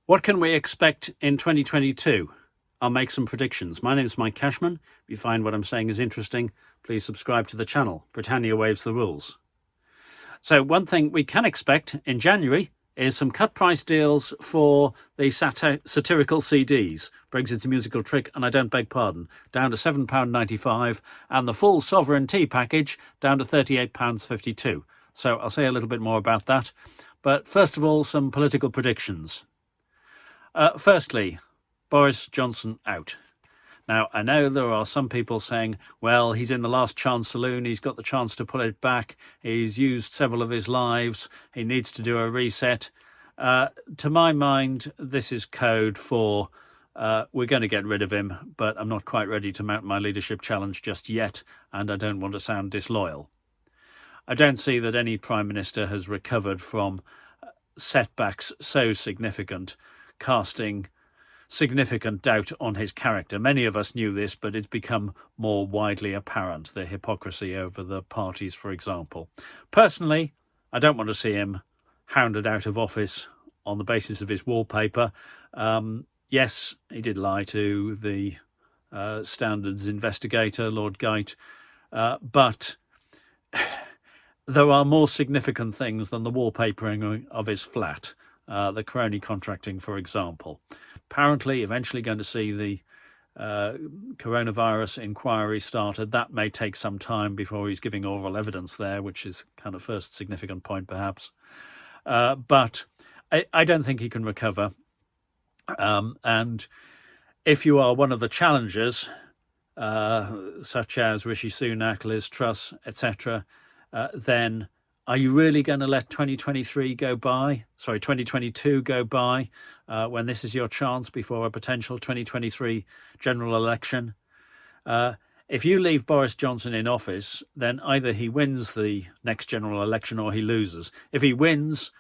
What can we expect in 2022? I'll make some predictions. My name is Mike Cashman. If you find what I'm saying is interesting, please subscribe to the channel. Britannia waives the rules. So one thing we can expect in January is some cut price deals for the satirical CDs. Brexit's a musical trick, and I don't beg pardon, down to £7.95, and the full Sovereign Tea package down to £38.52. So I'll say a little bit more about that. But first of all, some political predictions. Firstly, Boris Johnson out. Now, I know there are some people saying, well, he's in the last chance saloon, he's got the chance to pull it back, he's used several of his lives, he needs to do a reset. To my mind, this is code for we're going to get rid of him, but I'm not quite ready to mount my leadership challenge just yet, and I don't want to sound disloyal. I don't see that any Prime Minister has recovered from setbacks so significant, casting significant doubt on his character. Many of us knew this, but it's become more widely apparent, the hypocrisy over the parties, for example. Personally, I don't want to see him hounded out of office on the basis of his wallpaper. Yes, he did lie to the Standards investigator, Lord Geit, but there are more significant things than the wallpapering of his flat. The crony contracting, for example. Apparently, eventually going to see the coronavirus inquiry started. That may take some time before he's giving oral evidence there, which is kind of first significant point, perhaps. But I don't think he can recover. And if you are one of the challengers, such as Rishi Sunak, Liz Truss, etc., then are you really going to let 2022 go by, when this is your chance before a potential 2023 general election? If you leave Boris Johnson in office, then either he wins the next general election or he loses. If he wins,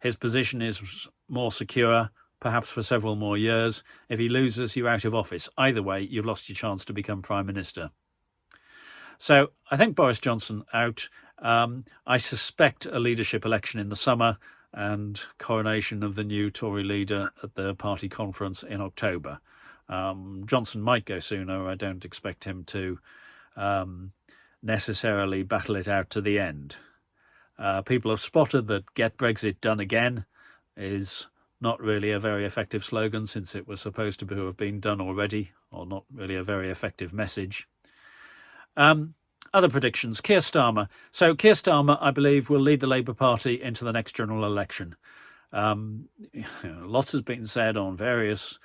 his position is more secure, perhaps for several more years. If he loses, you're out of office. Either way, you've lost your chance to become Prime Minister. So I think Boris Johnson out. I suspect a leadership election in the summer and coronation of the new Tory leader at the party conference in October. Johnson might go sooner. I don't expect him to necessarily battle it out to the end. People have spotted that Get Brexit Done Again is not really a very effective slogan, since it was supposed to have been done already, or not really a very effective message. Other predictions, Keir Starmer. So Keir Starmer, I believe, will lead the Labour Party into the next general election. Lots has been said on various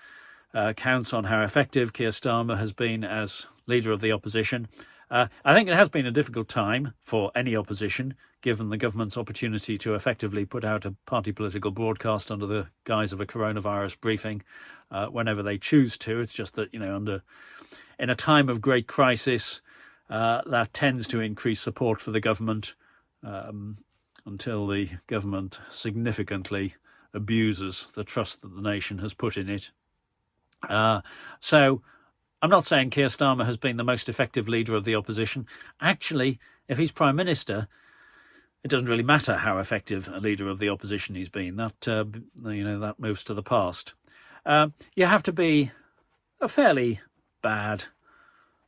counts on how effective Keir Starmer has been as leader of the opposition. I think it has been a difficult time for any opposition, given the government's opportunity to effectively put out a party political broadcast under the guise of a coronavirus briefing whenever they choose to. It's just that, in a time of great crisis, that tends to increase support for the government until the government significantly abuses the trust that the nation has put in it. So I'm not saying Keir Starmer has been the most effective leader of the opposition. Actually, if he's Prime Minister, it doesn't really matter how effective a leader of the opposition he's been. That moves to the past. You have to be a fairly bad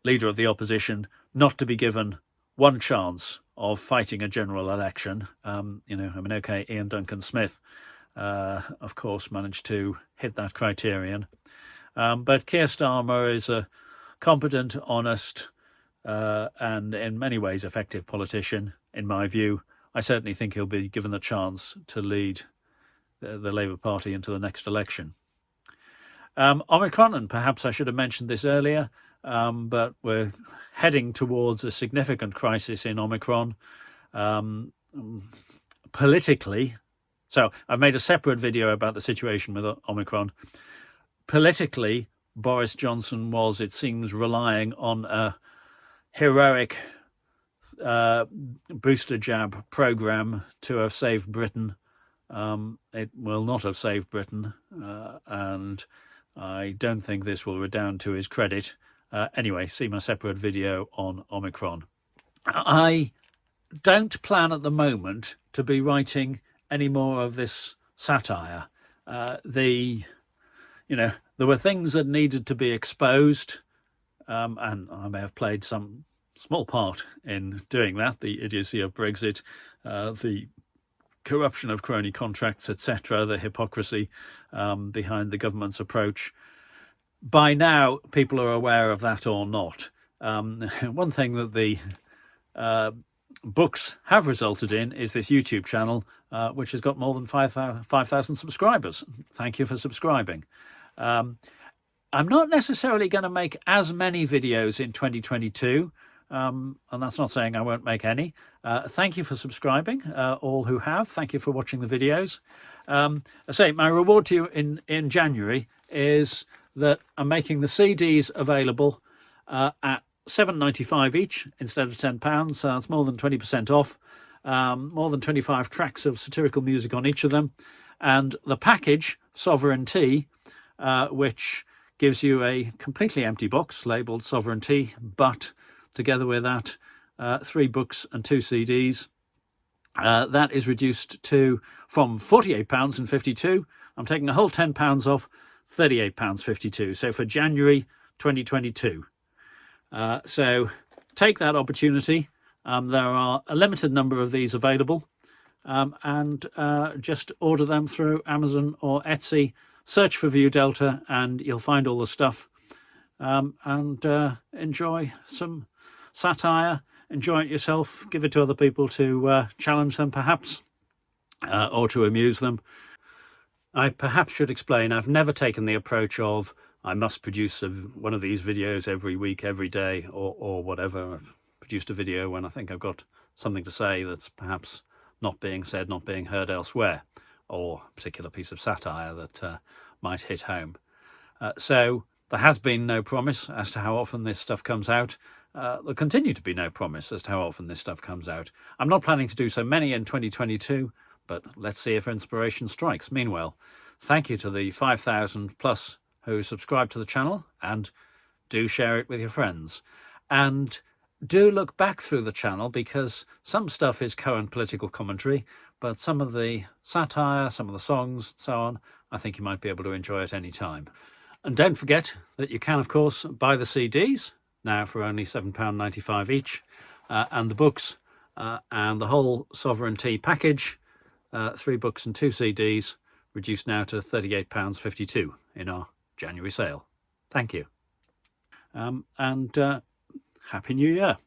leader of the opposition not to be given one chance of fighting a general election. Ian Duncan Smith, of course, managed to hit that criterion. But Keir Starmer is a competent, honest, and in many ways effective politician, in my view. I certainly think he'll be given the chance to lead the Labour Party into the next election. Omicron, and perhaps I should have mentioned this earlier, but we're heading towards a significant crisis in Omicron politically. So I've made a separate video about the situation with Omicron. Politically, Boris Johnson was, it seems, relying on a heroic booster jab programme to have saved Britain. It will not have saved Britain, and I don't think this will redound to his credit. Anyway, see my separate video on Omicron. I don't plan at the moment to be writing any more of this satire. The there were things that needed to be exposed, and I may have played some small part in doing that. The idiocy of Brexit, the corruption of crony contracts, etc., the hypocrisy behind the government's approach. By now, people are aware of that or not. One thing that the books have resulted in is this YouTube channel, which has got more than 5,000 subscribers. Thank you for subscribing. I'm not necessarily going to make as many videos in 2022, and that's not saying I won't make any. Thank you for subscribing, all who have. Thank you for watching the videos. I say my reward to you in January is that I'm making the CDs available at £7.95 each instead of £10, so that's more than 20% off. More than 25 tracks of satirical music on each of them, and the package Sovereignty, which gives you a completely empty box labelled Sovereignty, but together with that 3 books and 2 CDs, that is reduced to from £48.52. I'm taking a whole £10 off, £38.52. So for January 2022. So take that opportunity. There are a limited number of these available, and just order them through Amazon or Etsy. Search for View Delta and you'll find all the stuff, and enjoy some satire. Enjoy it yourself. Give it to other people to challenge them, perhaps, or to amuse them. I perhaps should explain, I've never taken the approach of I must produce one of these videos every week, every day, or whatever. I've produced a video when I think I've got something to say that's perhaps not being said, not being heard elsewhere, or a particular piece of satire that might hit home. So there has been no promise as to how often this stuff comes out. There'll continue to be no promise as to how often this stuff comes out. I'm not planning to do so many in 2022, but let's see if inspiration strikes. Meanwhile, thank you to the 5,000 plus who subscribe to the channel, and do share it with your friends. And do look back through the channel, because some stuff is current political commentary, but some of the satire, some of the songs, and so on, I think you might be able to enjoy at any time. And don't forget that you can, of course, buy the CDs, now for only £7.95 each, and the books, and the whole Sovereignty package, 3 books and 2 CDs, reduced now to £38.52 in our January sale. Thank you. And Happy New Year.